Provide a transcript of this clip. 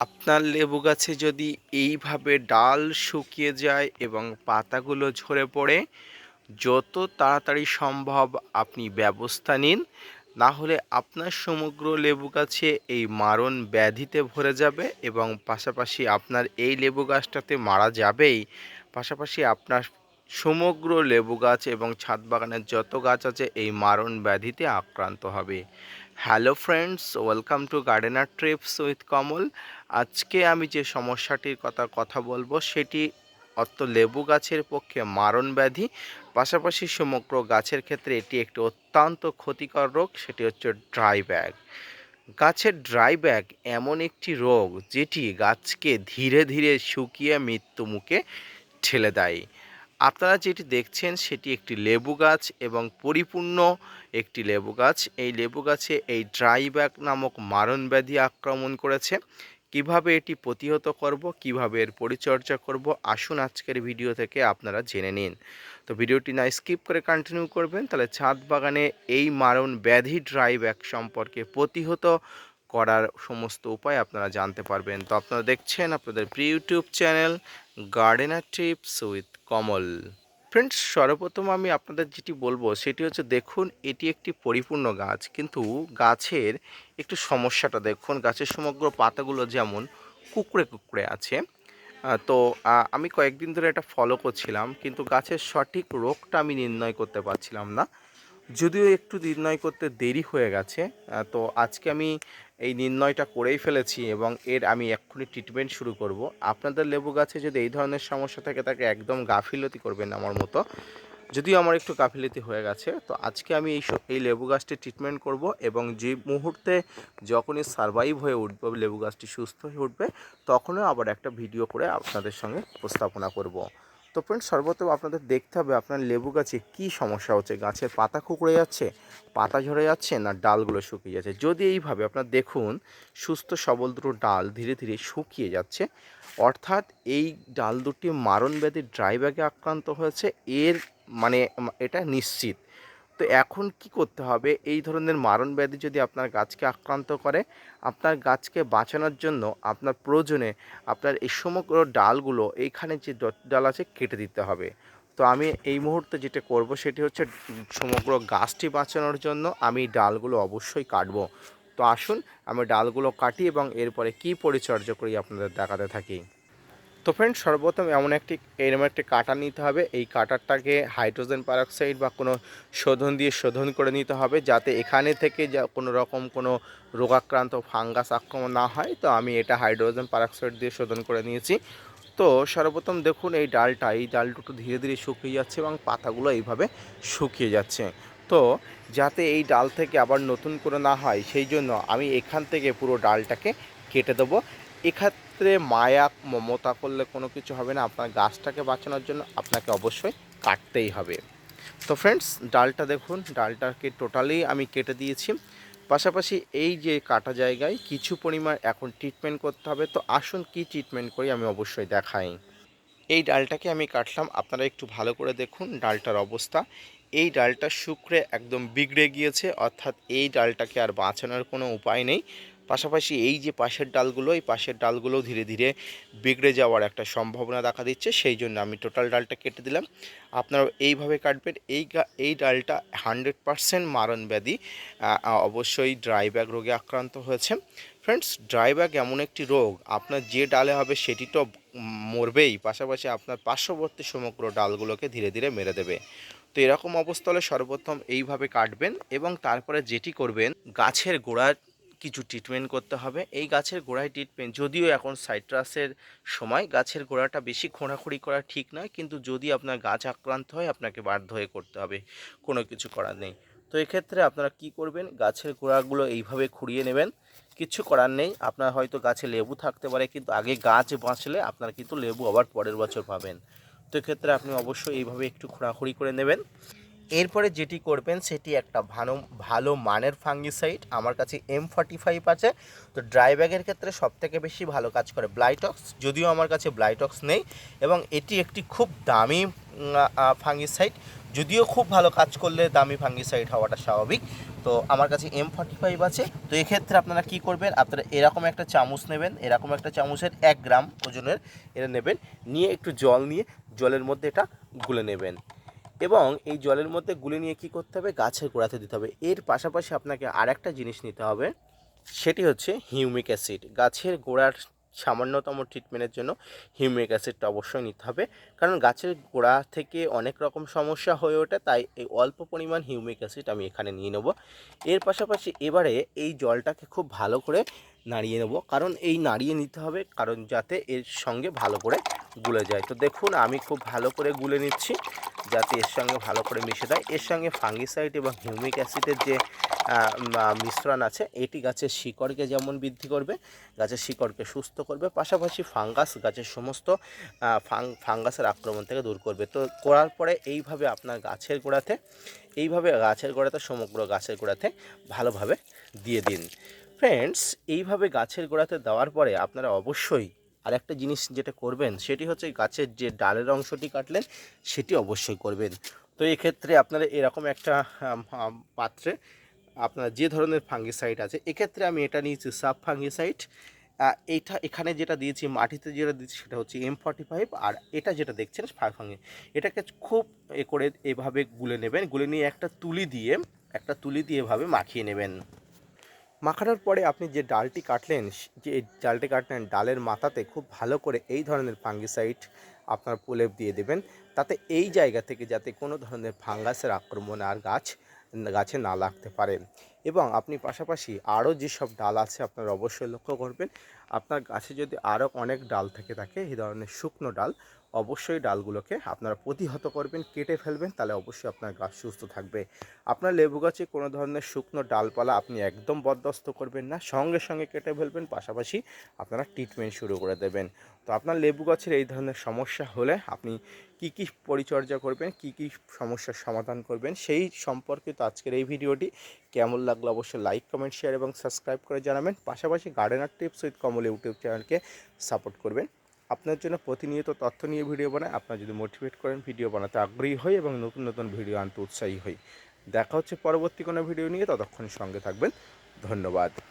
আপনার লেবু গাছে যদি এইভাবে ডাল শুকিয়ে যায় এবং পাতাগুলো ঝরে পড়ে, যত তাড়াতাড়ি সম্ভব আপনি ব্যবস্থা নিন। না হলে আপনার সমগ্র লেবু গাছে এই মারণ ব্যাধিতে ভরে যাবে এবং পাশাপাশি আপনার এই লেবু গাছটাতে মারা যাবেই, পাশাপাশি আপনার সমগ্র লেবু গাছ এবং ছাদ বাগানের যত গাছ আছে এই মারণ ব্যাধিতে আক্রান্ত হবে। Hello friends, welcome to gardener trips with Kamal. আজকে আমি যে সমস্যাটির কথা বলবো সেটি লেবু গাছের পক্ষে মারণ ব্যাধি, পাশাপাশি সমগ্র গাছের ক্ষেত্রে এটি একটি অত্যন্ত ক্ষতিকর রোগ, সেটি হচ্ছে ড্রাই ব্যাগ। গাছের ড্রাই ব্যাগ এমন একটি রোগ যেটি গাছকে ধীরে ধীরে শুকিয়ে মৃত্যু মুখে ঠেলে দেয়। আপনারা যেটি দেখছেন সেটি একটি লেবু গাছ এবং পরিপূর্ণ একটি লেবু গাছ। এই লেবু গাছে এই ড্রাই ব্যাগ নামক মারণ ব্যাধি আক্রমণ করেছে। কিভাবে এটি প্রতিহত করব, কিভাবে এর পরিচর্যা করব, আসুন আজকের ভিডিও থেকে আপনারা জেনে নিন। তো ভিডিওটি না স্কিপ করে কন্টিনিউ করবেন, তাহলে ছাদ বাগানে এই মারণ ব্যাধি ড্রাই ব্যাগ সম্পর্কে প্রতিহত করার সমস্ত উপায় আপনারা জানতে পারবেন। তো আপনারা দেখছেন আপনাদের প্রিয় YouTube channel gardener tips with Kamal. Friends, সর্বপ্রথম আমি আপনাদের যেটি বলবো সেটি হচ্ছে, দেখুন এটি একটি পরিপূর্ণ গাছ, কিন্তু গাছের একটু সমস্যাটা দেখুন। গাছের সমগ্র পাতাগুলো যেমন কুঁকড়ে কুঁকড়ে আছে। তো আমি কয়েকদিন ধরে এটা ফলো করছিলাম, কিন্তু গাছের সঠিক রোগটা আমি নির্ণয় করতে পারছিলাম না। যদিও একটু নির্ণয় করতে দেরি হয়ে গেছে, তো আজকে আমি এই নির্ণয়টা করেই ফেলেছি এবং আমি এক্ষুনি ট্রিটমেন্ট শুরু করব। আপনাদের লেবু গাছে যদি এই ধরনের সমস্যা থাকে তাকে একদম গাফিলতি করবেন আমার মতো। যদিও আমার একটু গাফিলতি হয়ে গেছে, তো আজকে আমি এই লেবু গাছটি ট্রিটমেন্ট করব এবং যে মুহূর্তে যখনই সারভাইভ হয়ে উঠবে, লেবু গাছটি সুস্থ হয়ে উঠবে, তখনও আবার একটা ভিডিও করে আপনাদের সঙ্গে উপস্থাপনা করব। তো ফ্রেন্ডস, সর্বপ্রথম আপনাদের দেখতে হবে আপনার লেবু গাছে কী সমস্যা হচ্ছে। গাছের পাতা কুঁকড়ে যাচ্ছে, পাতা ঝরে যাচ্ছে, না ডালগুলো শুকিয়ে যাচ্ছে। যদি এইভাবে আপনার দেখুন সুস্থ সবল দুটো ডাল ধীরে ধীরে শুকিয়ে যাচ্ছে, অর্থাৎ এই ডাল দুটি মারণ ব্যাধি ড্রাই ব্যাগে আক্রান্ত হয়েছে, এর মানে এটা নিশ্চিত। তো এখন কি করতে হবে, এই ধরনের মারণ ব্যাধি যদি আপনার গাছকে আক্রান্ত করে, আপনার গাছকে বাঁচানোর জন্য আপনার প্রয়োজনে আপনার এই সমগ্র ডালগুলো, এইখানে যে ডাল আছে কেটে দিতে হবে। তো আমি এই মুহূর্তে যেটা করব সেটি হচ্ছে, সমগ্র গাছটি বাঁচানোর জন্য আমি ডালগুলো অবশ্যই কাটবো। তো আসুন আমি ডালগুলো কাটি এবং এরপরে কি পরিচর্যা করি আপনাদের দেখাতে থাকি। তো ফ্রেন্ড, সর্বপ্রথম এরকম একটি কাটা নিতে হবে। এই কাটারটাকে হাইড্রোজেন পারঅক্সাইড বা কোনো শোধন দিয়ে শোধন করে নিতে হবে, যাতে এখানে থেকে কোনো রকম কোনো রোগাক্রান্ত ফাঙ্গাস আক্রমণ না হয়। তো আমি এটা হাইড্রোজেন পারঅক্সাইড দিয়ে শোধন করে নিয়েছি। তো সর্বপ্রথম দেখুন এই ডালটা একটু ধীরে ধীরে শুকিয়ে যাচ্ছে এবং পাতাগুলো এইভাবে শুকিয়ে যাচ্ছে। তো যাতে এই ডাল থেকে আবার নতুন করে না হয়, সেই জন্য আমি এখান থেকে পুরো ডালটাকে কেটে দেবো। এক্ষেত্রে মায়া মমতা করলে কোনো কিছু হবে না, আপনার গাছটাকে বাঁচানোর জন্য আপনাকে অবশ্যই কাটতেই হবে। তো ফ্রেন্ডস, ডালটা দেখুন, ডালটাকে টোটালি আমি কেটে দিয়েছি। পাশাপাশি এই যে কাটা জায়গায় কিছু পরিমাণ এখন ট্রিটমেন্ট করতে হবে। তো আসুন কি ট্রিটমেন্ট করি আমি অবশ্যই দেখাই। এই ডালটাকে আমি কাটলাম, আপনারা একটু ভালো করে দেখুন ডালটার অবস্থা। এই ডালটা শুকড়ে একদম বিগড়ে গিয়েছে, অর্থাৎ এই ডালটাকে আর বাঁচানোর কোনো উপায় নেই। পাশাপাশি এই যে পাশের ডালগুলো, এই পাশের ডালগুলো ধীরে ধীরে বিগড়ে যাওয়ার একটা সম্ভাবনা দেখা দিচ্ছে, সেই জন্য আমি টোটাল ডালটা কেটে দিলাম। আপনারাও এইভাবে কাটবেন। এই ডালটা 100% মারণ ব্যাধি, অবশ্যই ড্রাই ব্যাগ রোগে আক্রান্ত হয়েছে। ফ্রেন্ডস, ড্রাই ব্যাগ এমন একটি রোগ, আপনার যে ডালে হবে সেটি তো মরবেই, পাশাপাশি আপনার পার্শ্ববর্তী সমগ্র ডালগুলোকে ধীরে ধীরে মেরে দেবে। তো এরকম অবস্থা হলে সর্বপ্রথম এইভাবে কাটবেন এবং তারপরে যেটি করবেন, গাছের গোড়ার কিছু ট্রিটমেন্ট করতে হবে। এই গাছের গোড়ায় ট্রিটমেন্ট, যদিও এখন সাইট্রাসের সময়, গাছের গোড়াটা বেশি খোঁড়াখুঁড়ি করা ঠিক নয়, কিন্তু যদি আপনার গাছ আক্রান্ত হয় আপনাকে বাধ্য হয়ে করতে হবে, কোনো কিছু করার নেই। তো এক্ষেত্রে আপনারা কি করবেন, গাছের গোড়াগুলো এইভাবে খুঁড়িয়ে নেবেন। কিচ্ছু করার নেই, আপনার হয়তো গাছে লেবু থাকতে পারে, কিন্তু আগে গাছ বাঁচলে আপনার কিন্তু লেবু আবার পরের বছর পাবেন। তো এক্ষেত্রে আপনি অবশ্যই এইভাবে একটু খোঁড়াখুঁড়ি করে নেবেন। এরপরে যেটি করবেন সেটি একটা ভালো ভালো মানের ফাঙ্গিসাইড, আমার কাছে M45 আছে। তো ড্রাই ব্যাগের ক্ষেত্রে সবথেকে বেশি ভালো কাজ করে ব্লাইটক্স, যদিও আমার কাছে ব্লাইটক্স নেই এবং এটি একটি খুব দামি ফাঙ্গিসাইড। যদিও খুব ভালো কাজ করলে দামি ফাঙ্গিসাইড হওয়াটা স্বাভাবিক। তো আমার কাছে M45 আছে। তো এক্ষেত্রে আপনারা কি করবেন, আপনারা এরকম একটা চামচ নেবেন, এরকম একটা চামচের 1 গ্রাম ওজনের এটা নেবেন, নিয়ে একটু জল নিয়ে জলের মধ্যে এটা গুলে নেবেন এবং এই জলের মধ্যে গুলে নিয়ে কী করতে হবে, গাছের গোড়াতে দিতে হবে। এর পাশাপাশি আপনাকে আরেকটা জিনিস নিতে হবে, সেটি হচ্ছে হিউমিক অ্যাসিড। গাছের গোড়ার সামান্যতম ট্রিটমেন্টের জন্য হিউমিক অ্যাসিডটা অবশ্যই নিতে হবে, কারণ গাছের গোড়া থেকে অনেক রকম সমস্যা হয়ে ওঠে, তাই এই অল্প পরিমাণ হিউমিক অ্যাসিড আমি এখানে নিয়ে নেব। এর পাশাপাশি এবারে এই জলটাকে খুব ভালো করে নাড়িয়ে নেব, কারণ এই নাড়িয়ে নিতে হবে কারণ যাতে এর সঙ্গে ভালো করে গুলে যায়। তো দেখুন আমি খুব ভালো করে গুলে নিচ্ছি যাতে এর সঙ্গে ভালো করে মিশে যায়। এর সঙ্গে ফাঙ্গিসাইড এবং হিউমিক অ্যাসিডের যে মিশ্রণ আছে, এটি গাছের শিকড়কে যেমন বৃদ্ধি করবে, গাছের শিকড়কে সুস্থ করবে, পাশাপাশি ফাঙ্গাস গাছের সমস্ত ফাঙ্গাসের আক্রমণ থেকে দূর করবে। তো করার পরে এইভাবে আপনার গাছের গোড়াতে সমগ্র গাছের গোড়াতে ভালোভাবে দিয়ে দিন। ফ্রেন্ডস, এইভাবে গাছের গোড়াতে দেওয়ার পরে আপনারা অবশ্যই আরেকটা জিনিস যেটা করবেন সেটি হচ্ছে গাছের যে ডালের অংশটি কাটলেন সেটি অবশ্যই করবেন। তো এক্ষেত্রে আপনারা এরকম একটা পাত্রে আপনার যে ধরনের ফাঙ্গিসাইড আছে, এক্ষেত্রে আমি এটা নিয়েছি সাব ফাঙ্গিসাইড। এইটা এখানে যেটা দিয়েছি, মাটিতে যেটা দিয়েছি সেটা হচ্ছে M45, আর এটা যেটা দেখছেন ফাঙ্গি। এটাকে খুব করে এভাবে গুলে নেবেন, গুলে নিয়ে একটা তুলি দিয়ে এভাবে মাখিয়ে নেবেন। মাখানোর পরে আপনি যে ডালটি কাটলেন, ডালের মাথাতে খুব ভালো করে এই ধরনের ফাঙ্গিসাইড আপনার প্রলেপ দিয়ে দেবেন, তাতে এই জায়গা থেকে যাতে কোনো ধরনের ফাঙ্গাসের আক্রমণ আর গাছে না লাগতে পারে। এবং আপনি পাশাপাশি আরও যেসব ডাল আছে আপনারা অবশ্যই লক্ষ্য করবেন, আপনার গাছে যদি আরও অনেক ডাল থেকে থাকে এই ধরনের শুকনো ডাল, অবশ্যই ডালগুলোকে আপনারা প্রতিহত করবেন, কেটে ফেলবেন, তাহলে অবশ্যই আপনার গাছ সুস্থ থাকবে। আপনার লেবু গাছে কোনো ধরনের শুকনো ডালপালা আপনি একদম বরদাস্ত করবেন না, সঙ্গে সঙ্গে কেটে ফেলবেন, পাশাপাশি আপনারা ট্রিটমেন্ট শুরু করে দেবেন। তো আপনার লেবু গাছের এই ধরনের সমস্যা হলে আপনি কি কি পরিচর্যা করবেন, কি কি সমস্যার সমাধান করবেন, সেই সম্পর্কিত আজকের এই ভিডিওটি কেমন লাগলো অবশ্যই লাইক, কমেন্ট, শেয়ার এবং সাবস্ক্রাইব করে জানাবেন। পাশাপাশি gardener tips with Kamal YouTube চ্যানেলকে সাপোর্ট করবেন। আপনার জন্য প্রতিনিয়ত তথ্য নিয়ে ভিডিও বানায়, আপনারা যদি মোটিভেট করেন ভিডিও বানাতে আগ্রহী হই এবং নতুন নতুন ভিডিও আনতে উৎসাহী হই। দেখা হচ্ছে পরবর্তী কোনো ভিডিও নিয়ে, ততক্ষণ সঙ্গে থাকবেন। ধন্যবাদ।